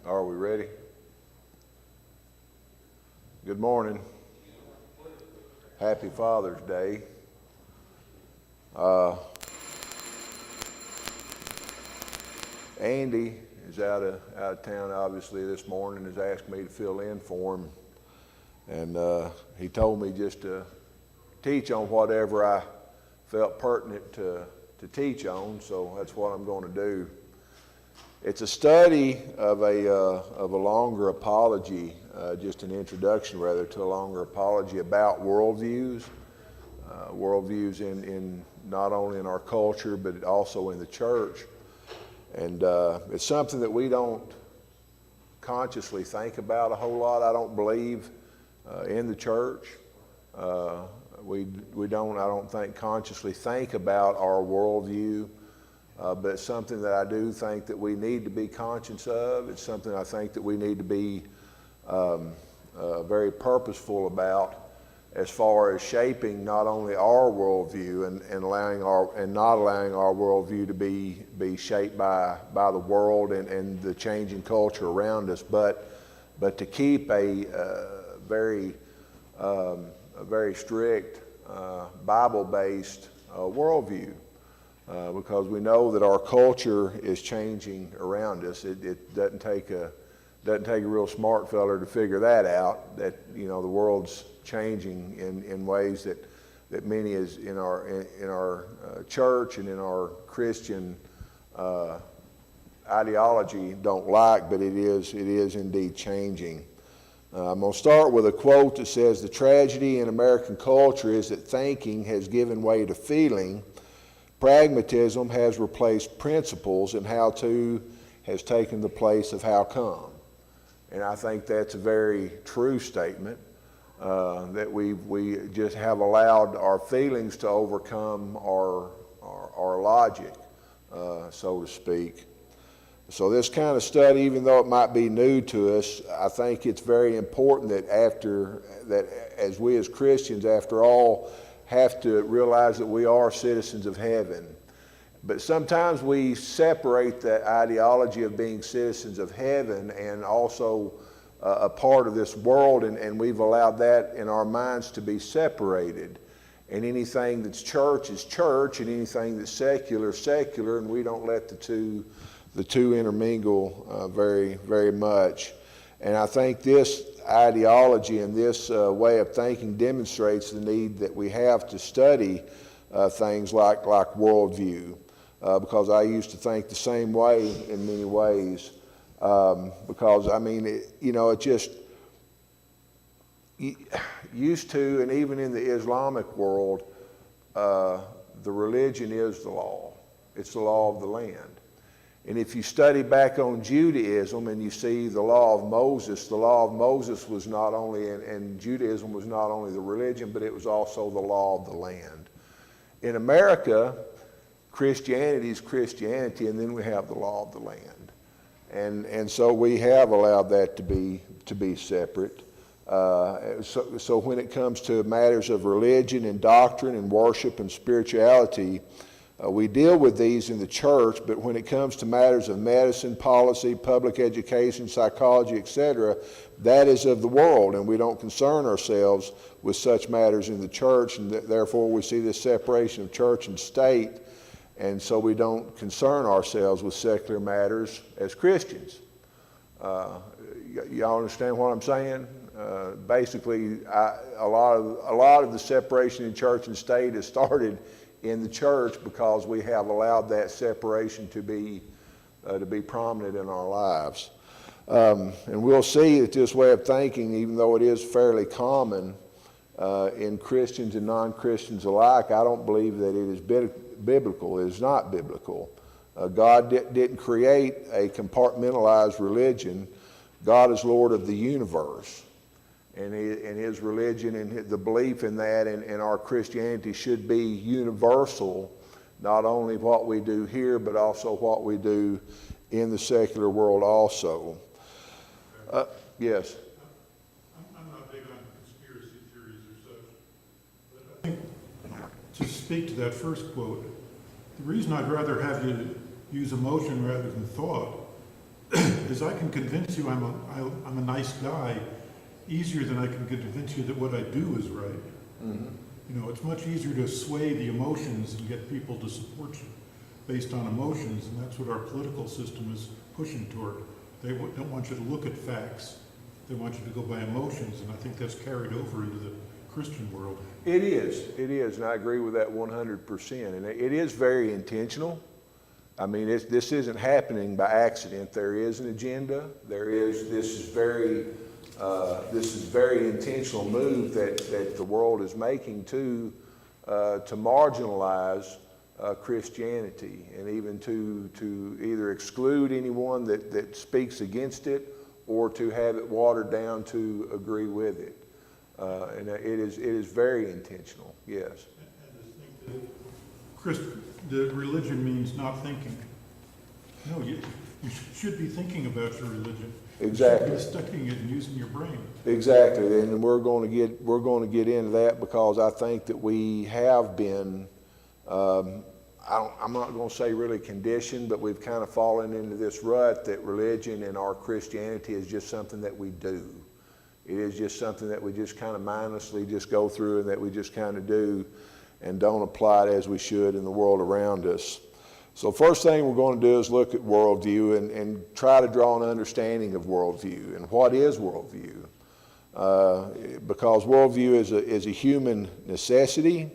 Are we ready? Good morning. Happy Father's Day. Andy is out of town obviously this morning, has asked me to fill in for him, and he told me just to teach on whatever I felt pertinent to teach on, so that's what I'm going to do. It's a study of a longer apology, just an introduction rather to a longer apology about worldviews, worldviews in not only in our culture but also in the church, and it's something that we don't consciously think about a whole lot. I don't believe in the church. We don't, I don't think, consciously think about our worldview. But it's something that I do think that we need to be conscious of. It's something I think that we need to be very purposeful about as far as shaping not only our worldview and not allowing our worldview to be shaped by the world and the changing culture around us, but to keep a very strict Bible-based worldview. Because we know that our culture is changing around us. It doesn't take a real smart feller to figure that out. That the world's changing in ways that many is in our church and in our Christian ideology don't like, but it is indeed changing. I'm going to start with a quote that says, "The tragedy in American culture is that thinking has given way to feeling. Pragmatism has replaced principles, and how-to has taken the place of how-come." And I think that's a very true statement, that we just have allowed our feelings to overcome our logic, so to speak. So this kind of study, even though it might be new to us, I think it's very important that as we as Christians, after all, have to realize that we are citizens of heaven. But sometimes we separate that ideology of being citizens of heaven and also a part of this world, and we've allowed that in our minds to be separated. And anything that's church is church, and anything that's secular is secular, and we don't let the two intermingle very, very much. And I think this ideology and this way of thinking demonstrates the need that we have to study things like worldview, because I used to think the same way in many ways, because I mean, it just used to, and even in the Islamic world, the religion is the law. It's the law of the land. And if you study back on Judaism and you see the law of Moses was not only, and Judaism was not only the religion, but it was also the law of the land. In America, Christianity is Christianity, and then we have the law of the land. And so we have allowed that to be separate. So when it comes to matters of religion and doctrine and worship and spirituality, we deal with these in the church, but when it comes to matters of medicine, policy, public education, psychology, etc., that is of the world, and we don't concern ourselves with such matters in the church, and therefore we see this separation of church and state, and so we don't concern ourselves with secular matters as Christians. Y'all understand what I'm saying? Basically, a lot of the separation in church and state has started in the church because we have allowed that separation to be prominent in our lives. And we'll see that this way of thinking, even though it is fairly common in Christians and non-Christians alike, I don't believe that it is biblical. It is not biblical. God didn't create a compartmentalized religion. God is Lord of the universe. And his religion and the belief in that and our Christianity should be universal, not only what we do here, but also what we do in the secular world also. Yes? I'm not big on conspiracy theories or such, but I think to speak to that first quote, the reason I'd rather have you use emotion rather than thought is I can convince you I'm a nice guy easier than I can convince you that what I do is right. Mhm. You know, it's much easier to sway the emotions and get people to support you based on emotions, and that's what our political system is pushing toward. They don't want you to look at facts. They want you to go by emotions, and I think that's carried over into the Christian world. It is, and I agree with that 100%. And it is very intentional. I mean, this isn't happening by accident. There is an agenda. This is very intentional move that the world is making to marginalize Christianity, and even to either exclude anyone that speaks against it, or to have it watered down to agree with it. And it is very intentional, yes. And to think that religion means not thinking. No, you should be thinking about your religion. Exactly. You should be studying it and using your brain. Exactly, and we're going to get into that, because I think that we have been, I'm not going to say really conditioned, but we've kind of fallen into this rut that religion and our Christianity is just something that we do. It is just something that we just kind of mindlessly just go through, and that we just kind of do and don't apply it as we should in the world around us. So first thing we're going to do is look at worldview and try to draw an understanding of worldview and what is worldview. Because worldview is a human necessity.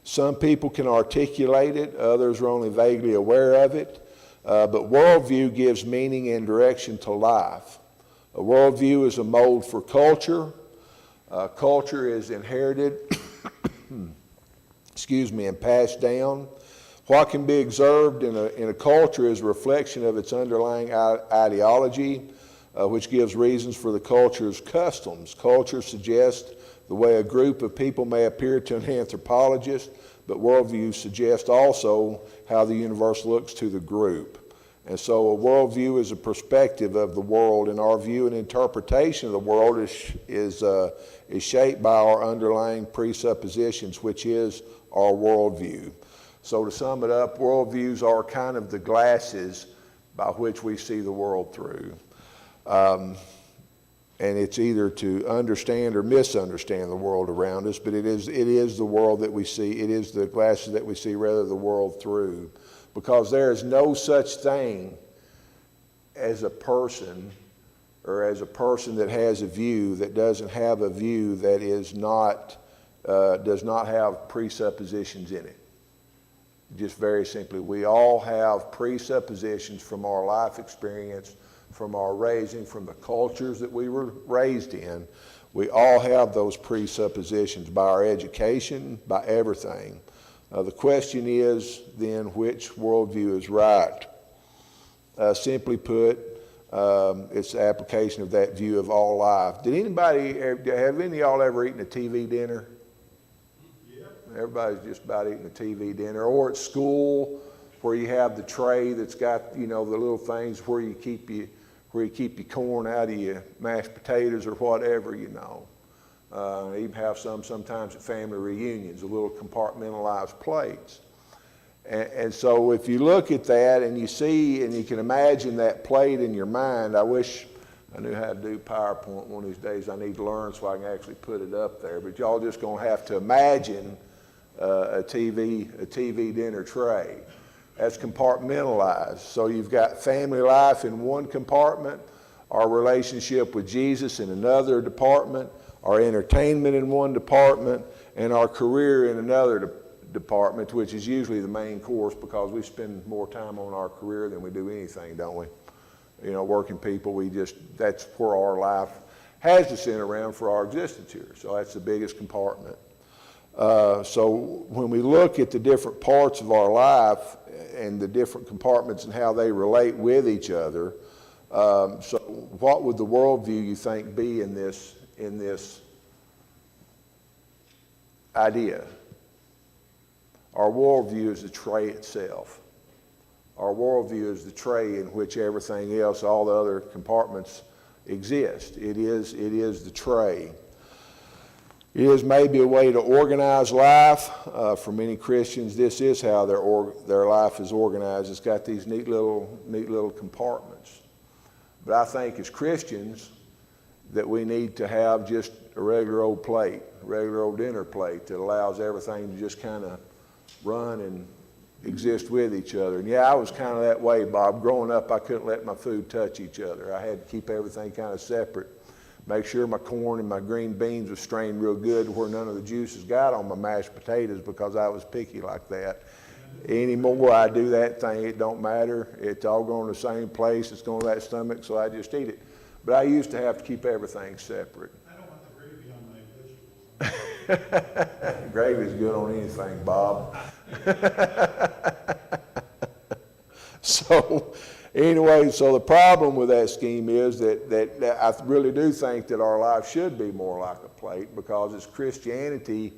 Some people can articulate it, others are only vaguely aware of it. But worldview gives meaning and direction to life. A worldview is a mold for culture. Culture is inherited and passed down. What can be observed in a culture is a reflection of its underlying ideology, which gives reasons for the culture's customs. Culture suggests the way a group of people may appear to an anthropologist, but worldview suggests also how the universe looks to the group. And so a worldview is a perspective of the world, and our view and interpretation of the world is shaped by our underlying presuppositions, which is our worldview. So to sum it up, worldviews are kind of the glasses by which we see the world through. And it's either to understand or misunderstand the world around us, but it is the world that we see. It is the glasses that we see rather the world through. Because there is no such thing as a person, or as a person that has a view that doesn't have a view that is not, does not have presuppositions in it. Just very simply, we all have presuppositions from our life experience, from our raising, from the cultures that we were raised in. We all have those presuppositions by our education, by everything. The question is then, which worldview is right? Simply put, it's the application of that view of all life. Have any of y'all ever eaten a TV dinner? Yeah. Everybody's just about eating a TV dinner. Or at school, where you have the tray that's got, the little things where you keep your corn out of your mashed potatoes or whatever, even have sometimes at family reunions, the little compartmentalized plates. And so if you look at that and you see and you can imagine that plate in your mind, I wish I knew how to do PowerPoint one of these days. I need to learn so I can actually put it up there. But y'all just going to have to imagine a TV dinner tray. That's compartmentalized. So you've got family life in one compartment, our relationship with Jesus in another department, our entertainment in one department, and our career in another department, which is usually the main course, because we spend more time on our career than we do anything, don't we? Working people, that's where our life has to center around for our existence here. So that's the biggest compartment. So when we look at the different parts of our life and the different compartments and how they relate with each other, so what would the worldview you think be in this idea? Our worldview is the tray itself. Our worldview is the tray in which everything else, all the other compartments exist. It is the tray. It is maybe a way to organize life. For many Christians, this is how their life is organized. It's got these neat little compartments. But I think as Christians that we need to have just a regular old plate, a regular old dinner plate that allows everything to just kind of run and exist with each other. And yeah, I was kind of that way, Bob. Growing up, I couldn't let my food touch each other. I had to keep everything kind of separate. Make sure my corn and my green beans were strained real good where none of the juices got on my mashed potatoes because I was picky like that. Anymore, I do that thing. It don't matter. It's all going to the same place. It's going to that stomach, so I just eat it. But I used to have to keep everything separate. I don't want the gravy on my vegetables. Gravy's good on anything, Bob. So anyway, so the problem with that scheme is that I really do think that our life should be more like a plate, because it's Christianity.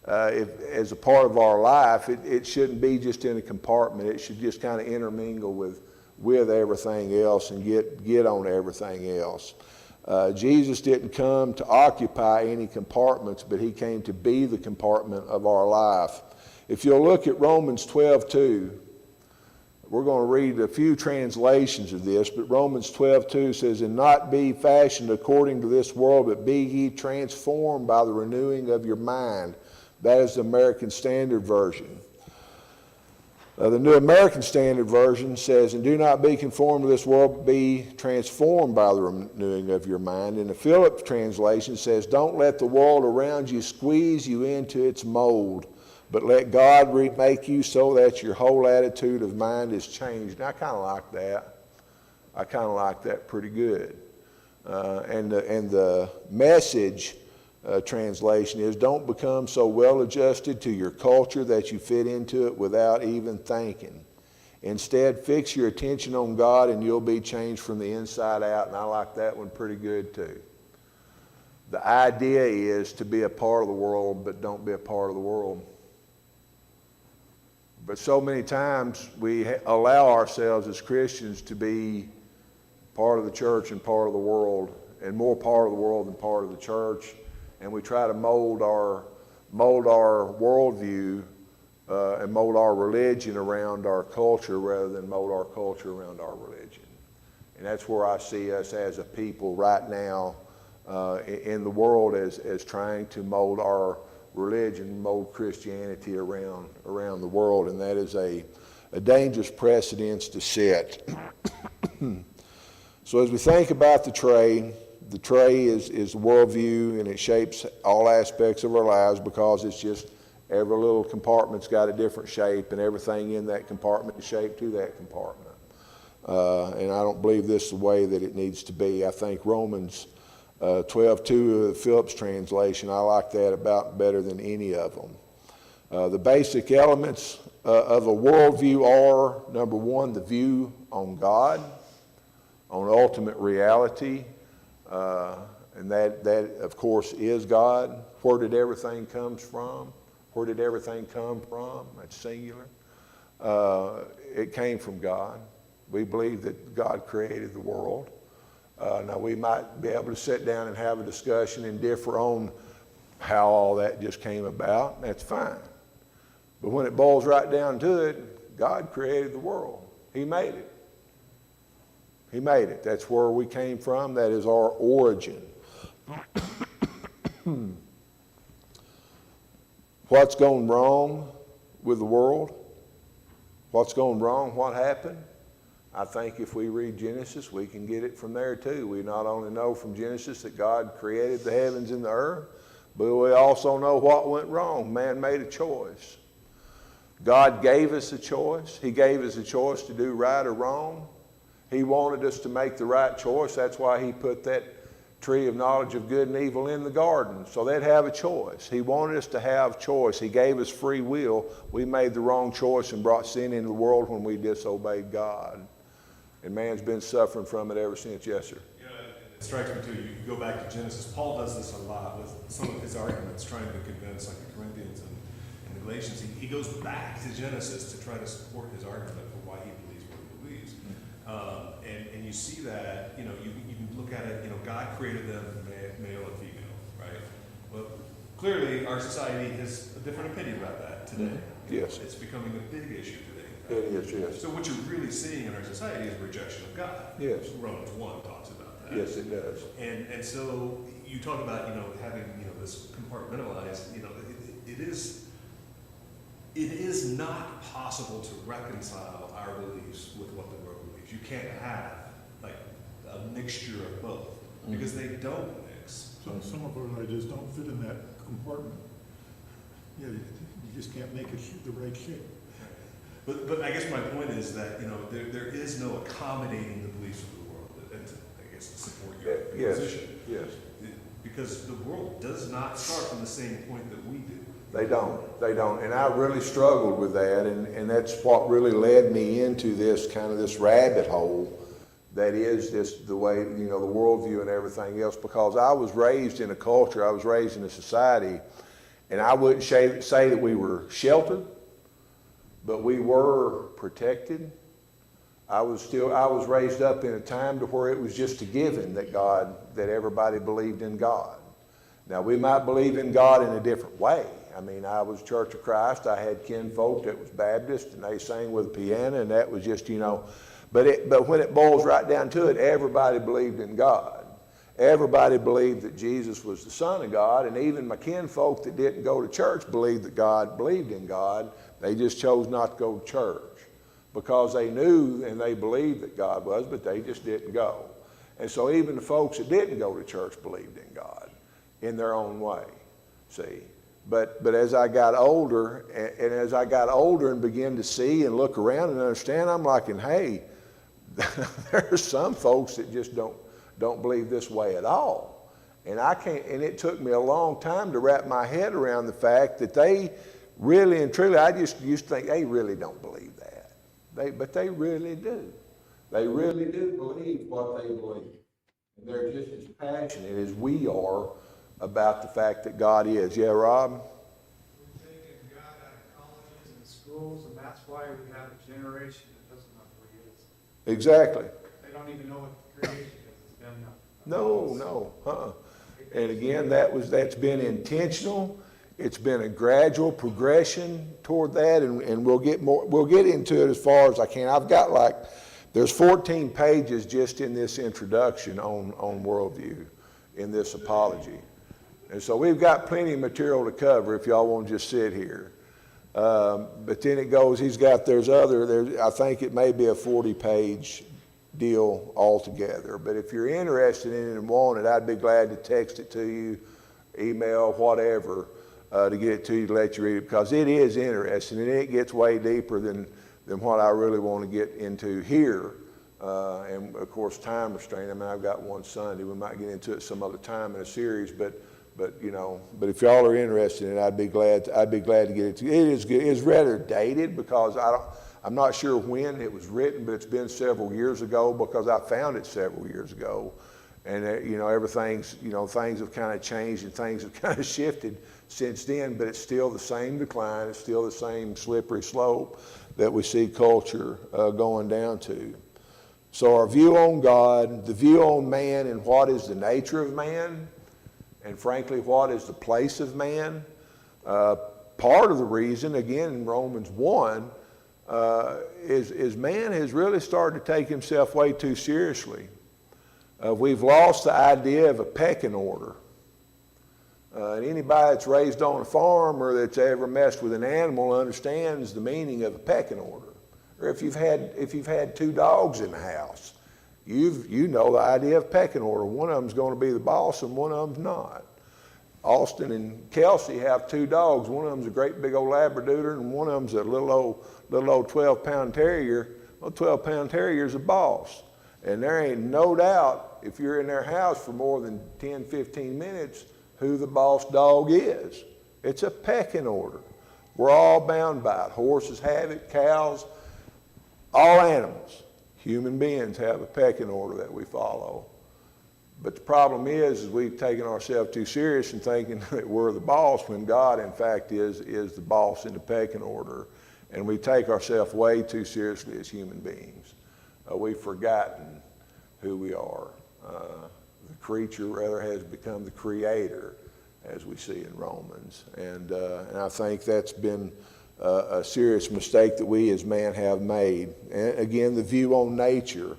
As a part of our life, it shouldn't be just in a compartment. It should just kind of intermingle with everything else and get on everything else. Jesus didn't come to occupy any compartments, but he came to be the compartment of our life. If you'll look at Romans 12:2, we're going to read a few translations of this, but Romans 12:2 says, "And not be fashioned according to this world, but be ye transformed by the renewing of your mind." That is the American Standard Version. The New American Standard Version says, "And do not be conformed to this world, but be transformed by the renewing of your mind." And the Phillips translation says, "Don't let the world around you squeeze you into its mold, but let God remake you so that your whole attitude of mind is changed." And I kind of like that. I kind of like that pretty good. And the Message translation is, "Don't become so well adjusted to your culture that you fit into it without even thinking. Instead, fix your attention on God and you'll be changed from the inside out." And I like that one pretty good too. The idea is to be a part of the world, but don't be a part of the world. But so many times we allow ourselves as Christians to be part of the church and part of the world, and more part of the world than part of the church. And we try to mold our worldview and mold our religion around our culture rather than mold our culture around our religion. And that's where I see us as a people right now in the world as trying to mold our religion, mold Christianity around the world. And that is a dangerous precedence to set. So as we think about the tray is the worldview, and it shapes all aspects of our lives because it's just every little compartment's got a different shape, and everything in that compartment is shaped to that compartment. And I don't believe this is the way that it needs to be. I think Romans 12:2 of the Phillips translation, I like that about better than any of them. The basic elements of a worldview are, number one, the view on God, on ultimate reality, and that of course is God. Where did everything come from? Where did everything come from? That's singular. It came from God. We believe that God created the world. Now we might be able to sit down and have a discussion and differ on how all that just came about. That's fine. But when it boils right down to it, God created the world. He made it. He made it. That's where we came from. That is our origin. What's gone wrong with the world? What's gone wrong? What happened? I think if we read Genesis, we can get it from there too. We not only know from Genesis that God created the heavens and the earth, but we also know what went wrong. Man made a choice. God gave us a choice. He gave us a choice to do right or wrong. He wanted us to make the right choice. That's why he put that tree of knowledge of good and evil in the garden, so they'd have a choice. He wanted us to have choice. He gave us free will. We made the wrong choice and brought sin into the world when we disobeyed God. And man's been suffering from it ever since. Yes, sir. You know, it strikes me too, you go back to Genesis. Paul does this a lot with some of his arguments, trying to convince like the Corinthians and the Galatians. He goes back to Genesis to try to support his argument for why he believes what he believes. And you see that, you can look at it, God created them male and female, right? But clearly our society has a different opinion about that today. Yes. It's becoming a big issue today. It is, yes. So what you're really seeing in our society is rejection of God. Yes. Romans 1 talks about that. Yes, it does. And so you talk about, having, this compartmentalized, it is not possible to reconcile our beliefs with what the world believes. You can't have like a mixture of both because they don't mix. So some of our ideas don't fit in that compartment. Yeah, you just can't make it the right shape. But I guess my point is that, there is no accommodating the beliefs of the world, and I guess to support your position. Yes. Because the world does not start from the same point that we do. They don't. And I really struggled with that, and that's what really led me into this kind of this rabbit hole that is the way, the worldview and everything else, because I was raised in a culture, I was raised in a society, and I wouldn't say that we were sheltered, but we were protected. I was raised up in a time to where it was just a given that everybody believed in God. Now, we might believe in God in a different way. I mean, I was Church of Christ. I had kinfolk that was Baptist, and they sang with a piano, and that was just, but when it boils right down to it, everybody believed in God. Everybody believed that Jesus was the Son of God, and even my kinfolk that didn't go to church believed that God believed in God. They just chose not to go to church because they knew and they believed that God was, but they just didn't go. And so even the folks that didn't go to church believed in God in their own way, see. But as I got older, and as I got older and began to see and look around and understand, I'm like, hey, there's some folks that just don't believe this way at all. And and it took me a long time to wrap my head around the fact that they really and truly, I just used to think they really don't believe that. But they really do. They really do believe what they believe. And they're just as passionate as we are about the fact that God is. Yeah, Rob? We're taking God out of colleges and schools, and that's why we have a generation that doesn't know who He is. Exactly. They don't even know what the creation is. It's been No. And again, that's been intentional. It's been a gradual progression toward that, and we'll get into it as far as I can. I've got there's 14 pages just in this introduction on worldview in this apology. And so we've got plenty of material to cover if y'all want to just sit here. But then it goes, I think it may be a 40-page deal altogether. But if you're interested in it and want it, I'd be glad to text it to you, email, whatever, to get it to you, to let you read it, because it is interesting and it gets way deeper than what I really want to get into here. And of course, time restraint. I mean, I've got one Sunday. We might get into it some other time in a series, but if y'all are interested in it, I'd be glad to get it to you. It is good. It's rather dated because I'm not sure when it was written, but it's been several years ago because I found it several years ago. And things have kind of changed and things have kind of shifted since then, but it's still the same decline. It's still the same slippery slope that we see culture going down to. So our view on God, the view on man and what is the nature of man, and frankly, what is the place of man. Part of the reason, again, in Romans 1, is man has really started to take himself way too seriously. We've lost the idea of a pecking order. And anybody that's raised on a farm or that's ever messed with an animal understands the meaning of a pecking order. Or if you've had two dogs in the house, you know the idea of pecking order. One of them's going to be the boss and one of them's not. Austin and Kelsey have two dogs. One of them's a great big old Labradoodle and one of them's a little old 12-pound terrier. Well, 12-pound terrier's a boss. And there ain't no doubt, if you're in their house for more than 10, 15 minutes, who the boss dog is. It's a pecking order. We're all bound by it. Horses have it, cows, all animals. Human beings have a pecking order that we follow. But the problem is we've taken ourselves too serious and thinking that we're the boss when God, in fact, is the boss in the pecking order. And we take ourselves way too seriously as human beings. We've forgotten who we are. The creature, rather, has become the creator, as we see in Romans. And I think that's been a serious mistake that we as man have made. And again, the view on nature.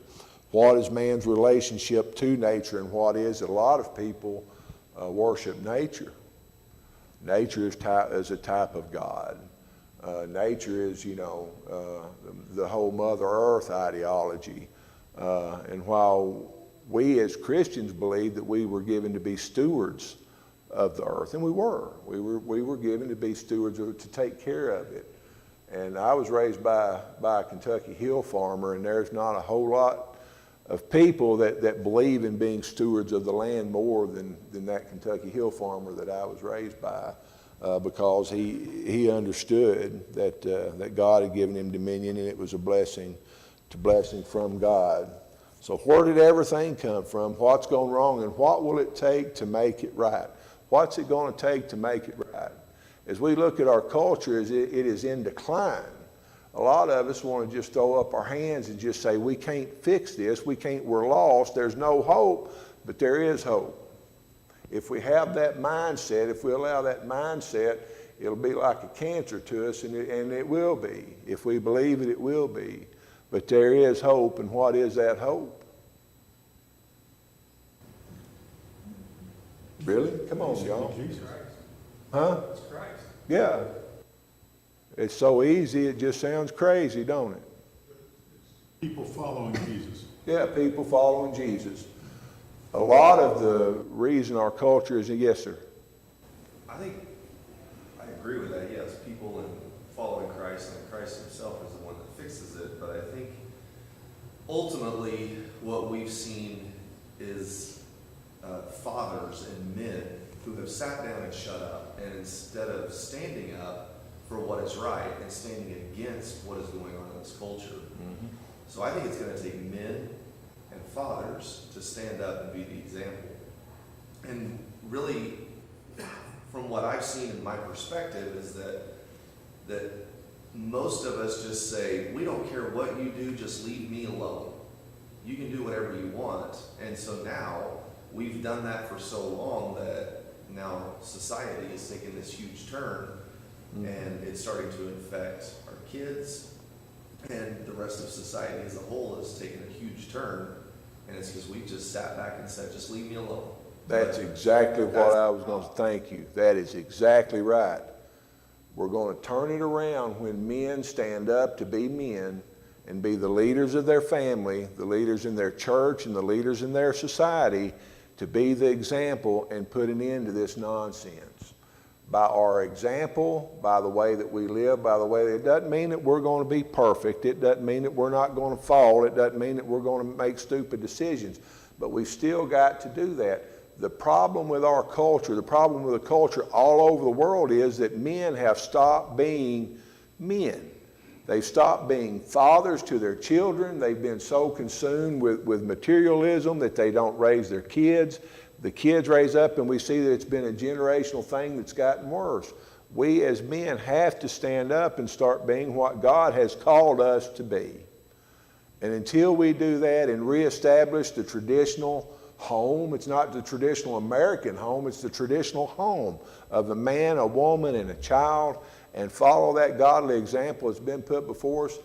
What is man's relationship to nature, and what is it? A lot of people worship nature. Nature is a type of God. Nature is, the whole Mother Earth ideology. And while we as Christians believe that we were given to be stewards of the earth, and we were given to be stewards to take care of it. And I was raised by a Kentucky hill farmer, and there's not a whole lot of people that believe in being stewards of the land more than that Kentucky hill farmer that I was raised by, because he understood that God had given him dominion, and it was a blessing from God. So where did everything come from? What's gone wrong, and what will it take to make it right? What's it going to take to make it right? As we look at our culture, it is in decline. A lot of us want to just throw up our hands and just say, we can't fix this, we're lost, there's no hope, but there is hope. If we have that mindset, if we allow that mindset, it'll be like a cancer to us, and it will be. If we believe it, it will be. But there is hope, and what is that hope? Really? Come on, y'all. Jesus. Huh? It's Christ. Yeah. It's so easy, it just sounds crazy, don't it? People following Jesus. Yeah, people following Jesus. A lot of the reason our culture is, yes, sir. I think I agree with that. Yes, people in following Christ, and Christ himself is the one that fixes it. But I think ultimately what we've seen is fathers and men who have sat down and shut up, and instead of standing up for what is right and standing against what is going on in this culture. Mm-hmm. So I think it's going to take men and fathers to stand up and be the example. And really, from what I've seen in my perspective, is that most of us just say, we don't care what you do, just leave me alone. You can do whatever you want. And so now, we've done that for so long that now society is taking this huge turn, and it's starting to infect our kids, and the rest of society as a whole is taking a huge turn, and it's because we've just sat back and said, just leave me alone. That's exactly what I was going to thank you. That is exactly right. We're going to turn it around when men stand up to be men and be the leaders of their family, the leaders in their church, and the leaders in their society, to be the example and put an end to this nonsense. By our example, by the way that we live, by the way, it doesn't mean that we're going to be perfect. It doesn't mean that we're not going to fall. It doesn't mean that we're going to make stupid decisions. But we've still got to do that. The problem with our culture, the problem with the culture all over the world is that men have stopped being men. They've stopped being fathers to their children. They've been so consumed with materialism that they don't raise their kids. The kids raise up, and we see that it's been a generational thing that's gotten worse. We as men have to stand up and start being what God has called us to be. And until we do that and reestablish the traditional home, it's not the traditional American home, it's the traditional home of a man, a woman, and a child, and follow that godly example that's been put before us,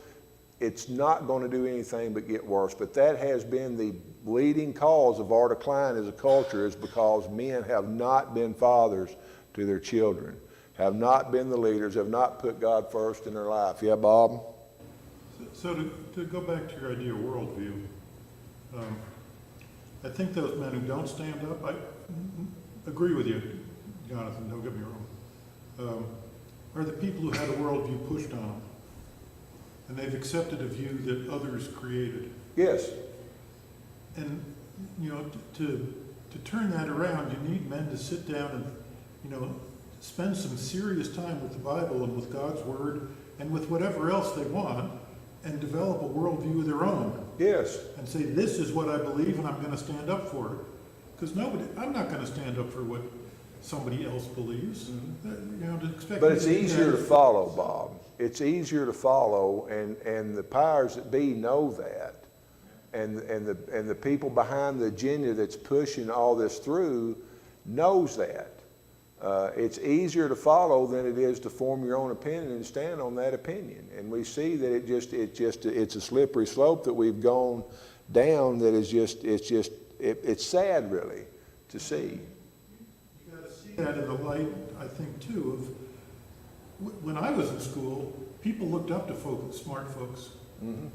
it's not going to do anything but get worse. But that has been the leading cause of our decline as a culture, is because men have not been fathers to their children, have not been the leaders, have not put God first in their life. Yeah, Bob? So to go back to your idea of worldview, I think those men who don't stand up, I agree with you, Jonathan, don't get me wrong, are the people who had a worldview pushed on them. And they've accepted a view that others created. Yes. And, to turn that around, you need men to sit down and, spend some serious time with the Bible and with God's Word and with whatever else they want, and develop a worldview of their own. Yes. And say, this is what I believe, and I'm going to stand up for it. Because I'm not going to stand up for what somebody else believes. To expect But me it's to do easier that to follow, Bob. It's easier to follow, and the powers that be know that. And the people behind the agenda that's pushing all this through knows that. It's easier to follow than it is to form your own opinion and stand on that opinion. And we see that it's a slippery slope that we've gone down that is it's sad really to see. You gotta see that in the light, I think, too, of when I was in school, people looked up to smart folks. Mm-hmm.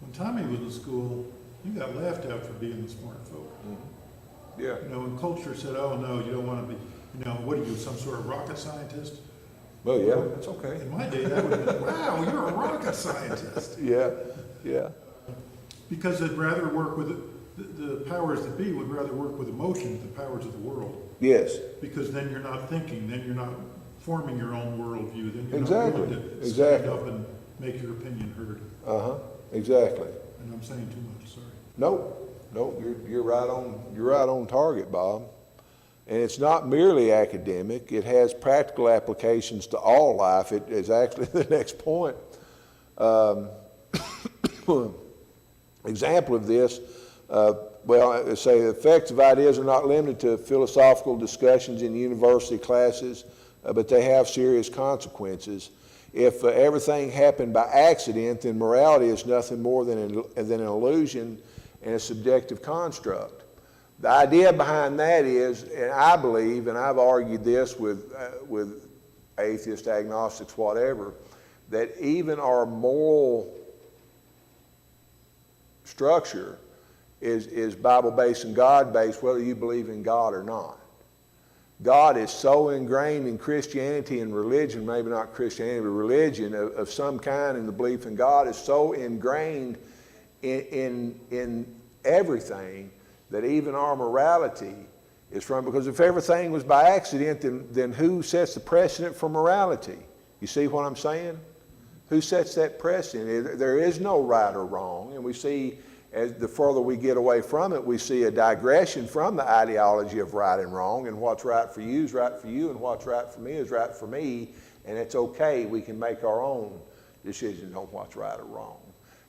When Tommy was in school, you got laughed at for being the smart folk. Mm-hmm. Yeah. You know, and culture said, oh, no, you don't want to be, you know, what are you, some sort of rocket scientist? Well, yeah, that's okay. In my day, that would have been, wow, you're a rocket scientist. Yeah, yeah. Because they'd rather work with, the powers that be would rather work with emotions than powers of the world. Yes. Because then you're not thinking, then you're not forming your own worldview, then you're Exactly. not willing to Exactly. stand up and make your opinion heard. Uh-huh. Exactly. And I'm saying too much, sorry. Nope, you're right on target, Bob. And it's not merely academic, it has practical applications to all life. It is actually the next point. Example of this, say the effects of ideas are not limited to philosophical discussions in university classes, but they have serious consequences. If everything happened by accident, then morality is nothing more than an illusion and a subjective construct. The idea behind that is, and I believe, and I've argued this with atheists, agnostics, whatever, that even our moral structure is Bible-based and God-based, whether you believe in God or not. God is so ingrained in Christianity and religion, maybe not Christianity, but religion of some kind, and the belief in God is so ingrained in everything that even our morality is from, because if everything was by accident, then who sets the precedent for morality? You see what I'm saying? Who sets that precedent? There is no right or wrong, and we see as the further we get away from it, we see a digression from the ideology of right and wrong, and what's right for you is right for you, and what's right for me is right for me, and it's okay. We can make our own decisions on what's right or wrong.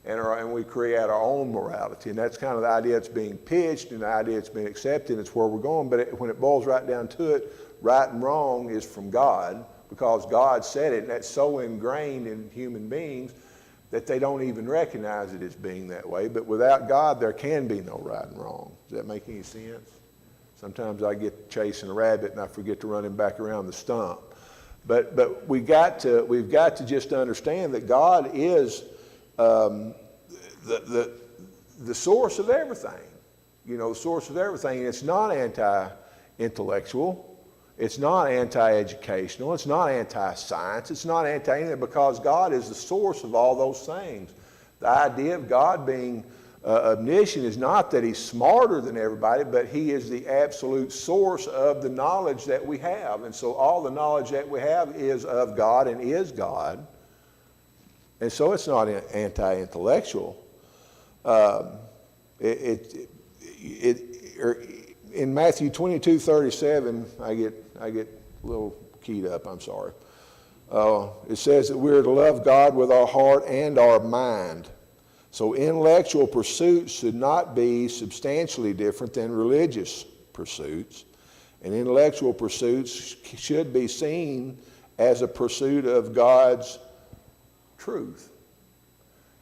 And we create our own morality, and that's kind of the idea that's being pitched and the idea that's being accepted. It's where we're going, but when it boils right down to it, right and wrong is from God, because God said it, and that's so ingrained in human beings that they don't even recognize it as being that way. But without God, there can be no right and wrong. Does that make any sense? Sometimes I get chasing a rabbit and I forget to run him back around the stump. But we've got to just understand that God is the source of everything. You know, the source of everything. And it's not anti-intellectual. It's not anti-educational. It's not anti-science. It's not anti-anything, because God is the source of all those things. The idea of God being omniscient is not that he's smarter than everybody, but he is the absolute source of the knowledge that we have. And so all the knowledge that we have is of God and is God. And so it's not anti-intellectual. In Matthew 22:37, I get a little keyed up, I'm sorry. It says that we're to love God with our heart and our mind. So intellectual pursuits should not be substantially different than religious pursuits. And intellectual pursuits should be seen as a pursuit of God's truth.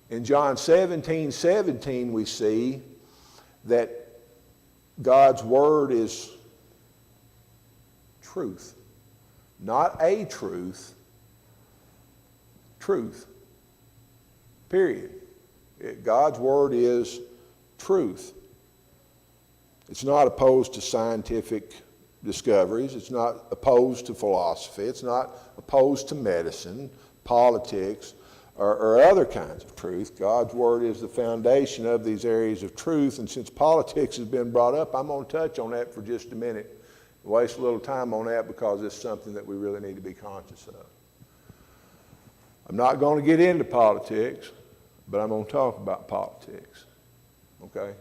In John 17:17, we see that God's word is truth. Not a truth, truth. Period. God's word is truth. It's not opposed to scientific discoveries. It's not opposed to philosophy. It's not opposed to medicine, politics, or other kinds of truth. God's word is the foundation of these areas of truth, and since politics has been brought up, I'm going to touch on that for just a minute. Waste a little time on that because it's something that we really need to be conscious of. I'm not going to get into politics, but I'm going to talk about politics. Okay?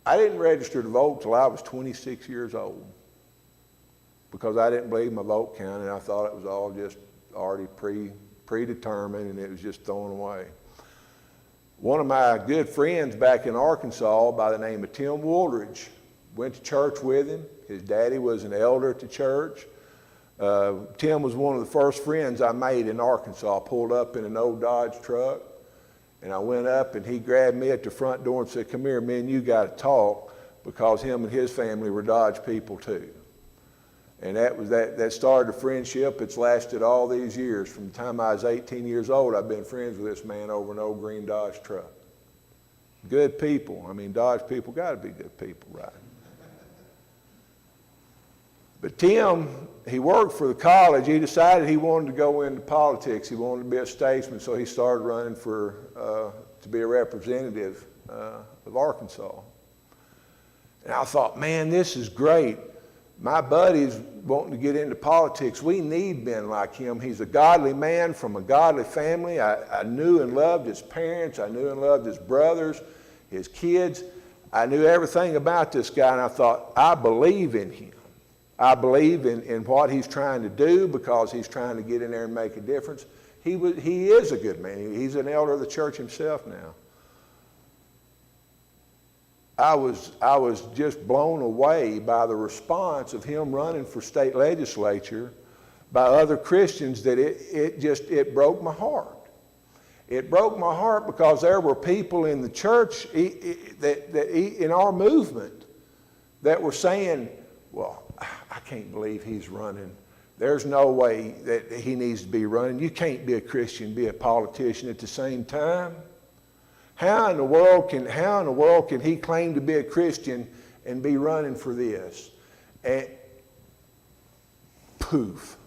I didn't register to vote till I was 26 years old because I didn't believe my vote counted, and I thought it was all just already predetermined, and it was just thrown away. One of my good friends back in Arkansas by the name of Tim Woolridge went to church with him. His daddy was an elder at the church. Tim was one of the first friends I made in Arkansas. I pulled up in an old Dodge truck, and I went up, and he grabbed me at the front door and said, "Come here, man, you got to talk," because him and his family were Dodge people too. And that started a friendship. It's lasted all these years. From the time I was 18 years old, I've been friends with this man over an old green Dodge truck. Good people. I mean, Dodge people got to be good people, right? But Tim, he worked for the college. He decided he wanted to go into politics. He wanted to be a statesman, so he started running to be a representative of Arkansas. And I thought, man, this is great. My buddy's wanting to get into politics. We need men like him. He's a godly man from a godly family. I knew and loved his parents. I knew and loved his brothers, his kids. I knew everything about this guy, and I thought, I believe in him. I believe in what he's trying to do because he's trying to get in there and make a difference. He is a good man. He's an elder of the church himself now. I was just blown away by the response of him running for state legislature by other Christians that it broke my heart. It broke my heart because there were people in the church in our movement that were saying, well, I can't believe he's running. There's no way that he needs to be running. You can't be a Christian, be a politician at the same time. How in the world can he claim to be a Christian and be running for this? And poof,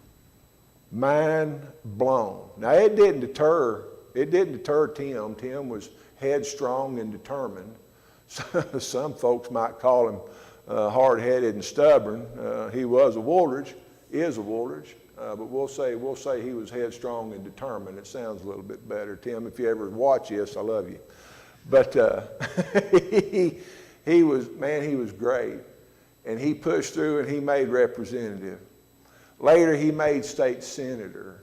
mind blown. Now it didn't deter Tim. Tim was headstrong and determined. Some folks might call him hard-headed and stubborn. He was a Woolridge, is a Woolridge, but we'll say he was headstrong and determined. It sounds a little bit better. Tim, if you ever watch this, I love you. But he was great. And he pushed through and he made representative. Later he made state senator.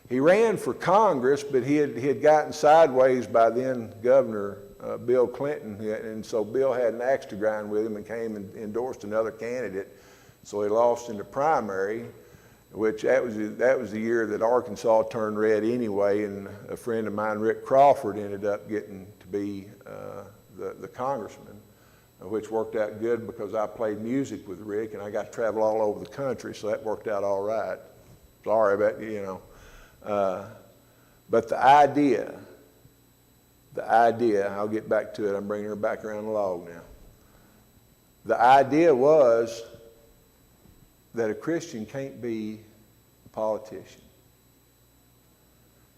He ran for Congress, but he had gotten sideways by then Governor Bill Clinton. And so Bill had an axe to grind with him and came and endorsed another candidate. So he lost in the primary, which that was the year that Arkansas turned red anyway, and a friend of mine, Rick Crawford, ended up getting to be the congressman, which worked out good because I played music with Rick and I got to travel all over the country, so that worked out all right. Sorry about, but the idea, I'll get back to it, I'm bringing her back around the log now. The idea was that a Christian can't be a politician.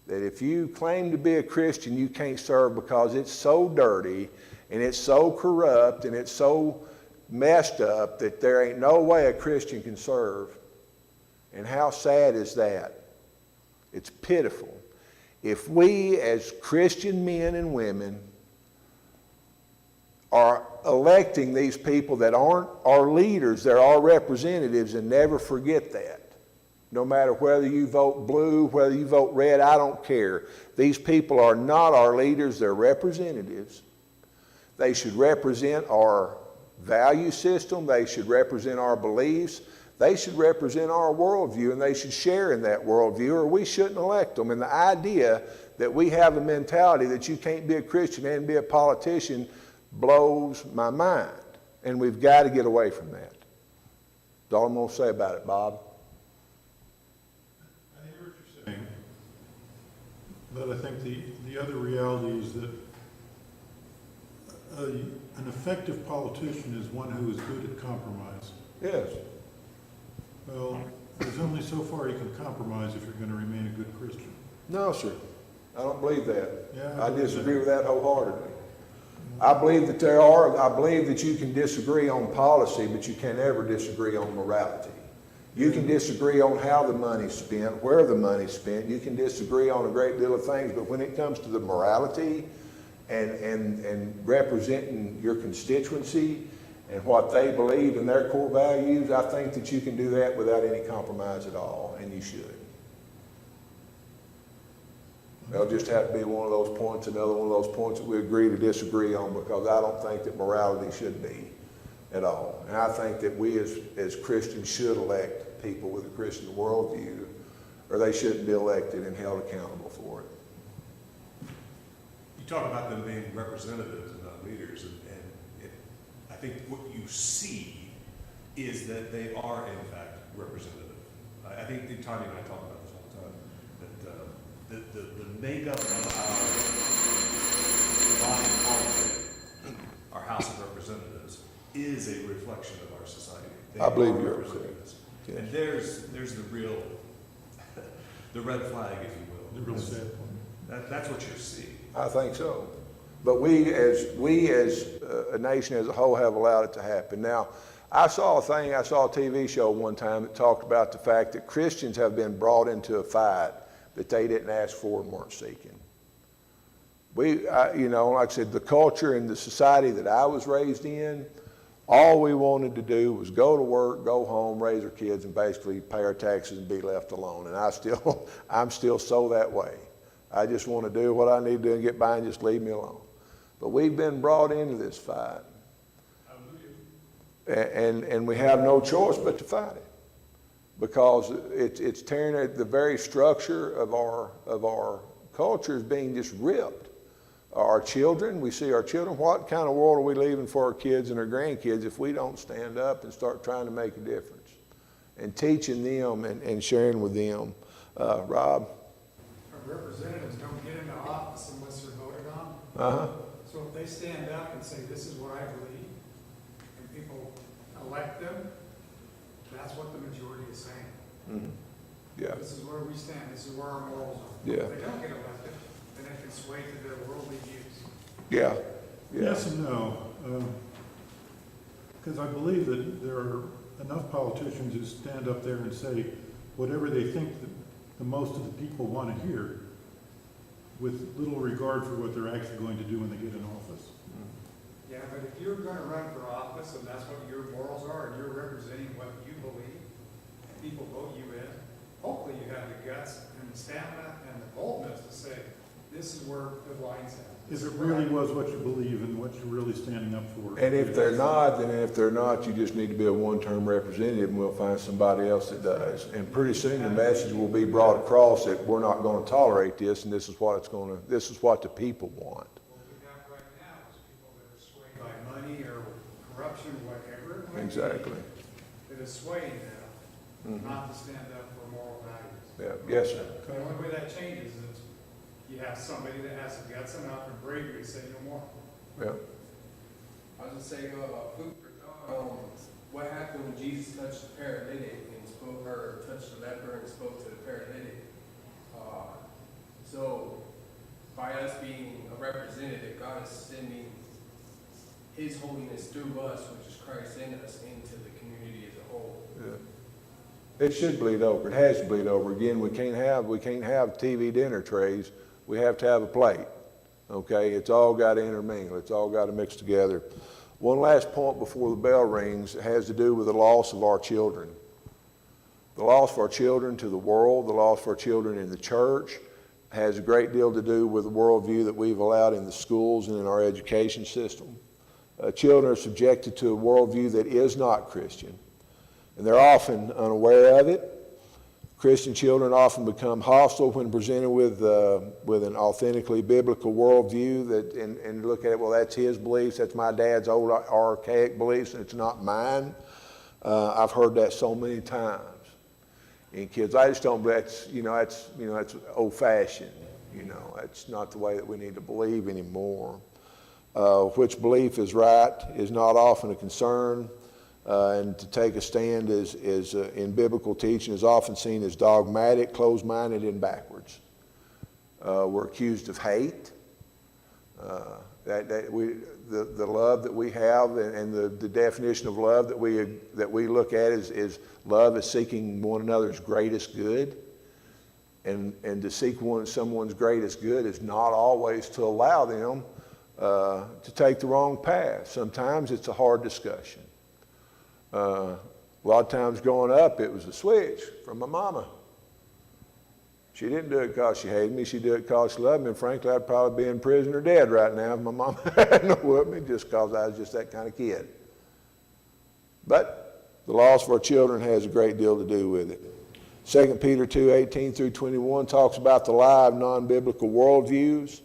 That if you claim to be a Christian, you can't serve because it's so dirty and it's so corrupt and it's so messed up that there ain't no way a Christian can serve. And how sad is that? It's pitiful. If we as Christian men and women are electing these people that aren't our leaders, they're our representatives, and never forget that. No matter whether you vote blue, whether you vote red, I don't care. These people are not our leaders, they're representatives. They should represent our value system, they should represent our beliefs, they should represent our worldview, and they should share in that worldview, or we shouldn't elect them. And the idea that we have a mentality that you can't be a Christian and be a politician blows my mind. And we've got to get away from that. That's all I'm going to say about it, Bob. I hear what you're saying, but I think the other reality is that an effective politician is one who is good at compromise. Yes. Well, there's only so far you can compromise if you're going to remain a good Christian. No, sir. I don't believe that. Yeah, I disagree with that wholeheartedly. I believe that you can disagree on policy, but you can never disagree on morality. You can disagree on how the money's spent, where the money's spent. You can disagree on a great deal of things, but when it comes to the morality and representing your constituency and what they believe in their core values, I think that you can do that without any compromise at all, and you should. There'll just have to be one of those points, another one of those points that we agree to disagree on, because I don't think that morality should be at all. And I think that we as Christians should elect people with a Christian worldview, or they shouldn't be elected and held accountable for it. You talk about them being representatives and not leaders, and I think what you see is that they are in fact representative. I think Tanya and I talk about this all the time, that the makeup of our body politic, our House of Representatives, is a reflection of our society. They I believe are you're representatives. correct. Yes. And there's the real, the red flag, if you will. The real sad point. That's what you see. I think so. But we as a nation as a whole have allowed it to happen. Now, I saw a TV show one time that talked about the fact that Christians have been brought into a fight that they didn't ask for and weren't seeking. Like I said, the culture and the society that I was raised in, all we wanted to do was go to work, go home, raise our kids, and basically pay our taxes and be left alone. And I'm still so that way. I just want to do what I need to do and get by and just leave me alone. But we've been brought into this fight. And we have no choice but to fight it, because it's tearing at the very structure of our culture is being just ripped. Our children, we see our children. What kind of world are we leaving for our kids and our grandkids if we don't stand up and start trying to make a difference and teaching them and sharing with them? Rob? Our representatives don't get into office unless they're voted on. Uh-huh. So if they stand up and say, this is what I believe, and people elect them, that's what the majority is saying. Mm-hmm. Yeah. This is where we stand, this is where our morals are. Yeah. If they don't get elected, then it can sway to their worldly views. Yeah. Yes and no, because I believe that there are enough politicians who stand up there and say whatever they think that the most of the people want to hear, with little regard for what they're actually going to do when they get in office. Yeah, but if you're gonna run for office and that's what your morals are and you're representing what you believe, and people vote you in, hopefully you have the guts and the stamina and the boldness to say, this is where the line's at. If it really was what you believe and what you're really standing up for. And if they're not, you just need to be a one-term representative, and we'll find somebody else that does. And pretty soon the message will be brought across that we're not going to tolerate this, and this is what the people want. What we have right now is people that are swayed by money or corruption, whatever it might be, Exactly. that is swaying them not to stand up for moral values. Yeah. Yes, sir. The only way that changes is you have somebody that has the guts enough and bravery to say no more. Yeah. I was gonna say, food for thought. What happened when Jesus touched the paralytic and spoke, or touched the leper and spoke to the paralytic? So, by us being a representative, God is sending His holiness through us, which is Christ in us, into the community as a whole. Yeah. It should bleed over. It has to bleed over. Again, we can't have TV dinner trays. We have to have a plate. Okay? It's all got to intermingle. It's all got to mix together. One last point before the bell rings has to do with the loss of our children. The loss of our children to the world, the loss of our children in the church, has a great deal to do with the worldview that we've allowed in the schools and in our education system. Children are subjected to a worldview that is not Christian, and they're often unaware of it. Christian children often become hostile when presented with an authentically biblical worldview and look at it, well, that's his beliefs, that's my dad's old archaic beliefs, and it's not mine. I've heard that so many times. And kids, I just don't believe that's old-fashioned. That's not the way that we need to believe anymore. Which belief is right is not often a concern. And to take a stand in biblical teaching is often seen as dogmatic, closed-minded, and backwards. We're accused of hate. The love that we have and the definition of love that we look at is love is seeking one another's greatest good. And to seek someone's greatest good is not always to allow them to take the wrong path. Sometimes it's a hard discussion. A lot of times growing up, it was a switch from my mama. She didn't do it because she hated me. She did it because she loved me. And frankly, I'd probably be in prison or dead right now if my mama hadn't whooped me, just because I was just that kind of kid. But the loss of our children has a great deal to do with it. 2 Peter 2:18 through 21 talks about the lie of non-biblical worldviews.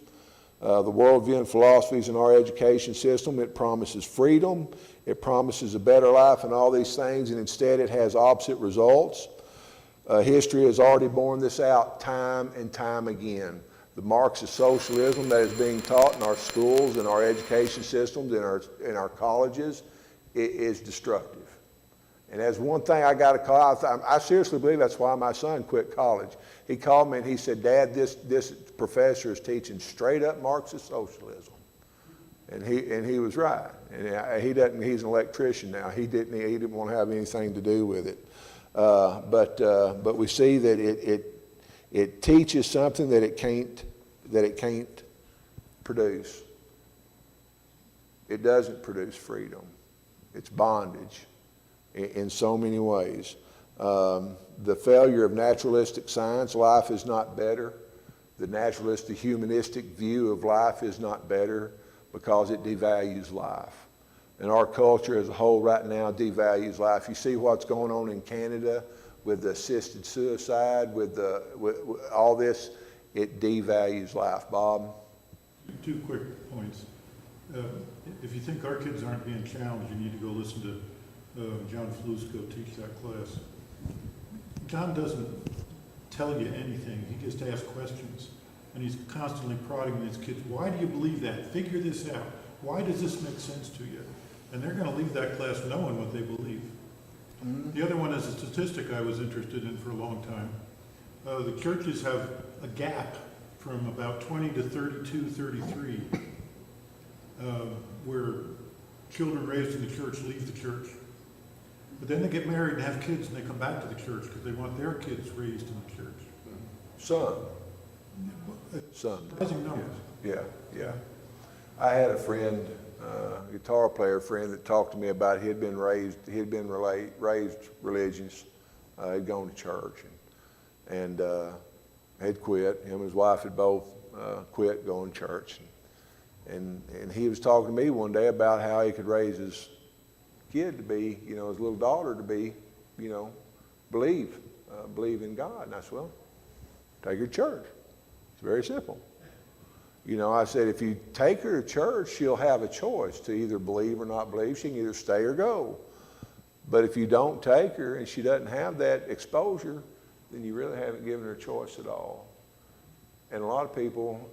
The worldview and philosophies in our education system, it promises freedom, it promises a better life and all these things, and instead it has opposite results. History has already borne this out time and time again. The Marxist socialism that is being taught in our schools, in our education systems, in our colleges, is destructive. And that's one thing I got to call. I seriously believe that's why my son quit college. He called me and he said, "Dad, this professor is teaching straight up Marxist socialism," and he was right. And he's an electrician now. He didn't want to have anything to do with it. But we see that it teaches something that it can't produce. It doesn't produce freedom. It's bondage in so many ways. The failure of naturalistic science, life is not better. The naturalistic humanistic view of life is not better because it devalues life. And our culture as a whole right now devalues life. You see what's going on in Canada with the assisted suicide, with all this, it devalues life. Bob? 2 quick points. If you think our kids aren't being challenged, you need to go listen to John Flusco teach that class. John doesn't tell you anything. He just asks questions. And he's constantly prodding these kids. Why do you believe that? Figure this out. Why does this make sense to you? And they're going to leave that class knowing what they believe. Mm-hmm. The other one is a statistic I was interested in for a long time. The churches have a gap from about 20 to 32, 33, where children raised in the church leave the church. But then they get married and have kids and they come back to the church because they want their kids raised in the church. Some. Surprising numbers. Yeah. I had a friend, a guitar player friend, that talked to me about he had been raised religious. He'd gone to church and had quit. Him and his wife had both quit going to church. And he was talking to me one day about how he could raise his kid to be, his little daughter to be, believe in God. And I said, well, take her to church. It's very simple. I said, if you take her to church, she'll have a choice to either believe or not believe. She can either stay or go. But if you don't take her and she doesn't have that exposure, then you really haven't given her a choice at all. And a lot of people,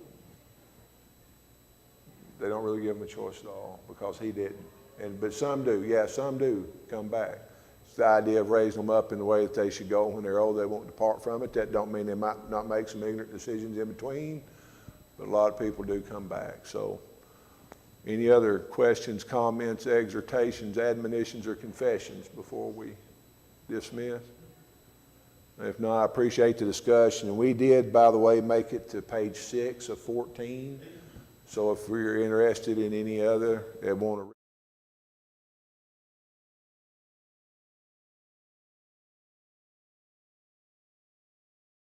they don't really give him a choice at all because he didn't. But some do. Yeah, some do come back. It's the idea of raising them up in the way that they should go when they're old. They won't depart from it. That don't mean they might not make some ignorant decisions in between. But a lot of people do come back. So any other questions, comments, exhortations, admonitions, or confessions before we dismiss? If not, I appreciate the discussion. And we did, by the way, make it to page 6 of 14. So if you're interested in any other, they want to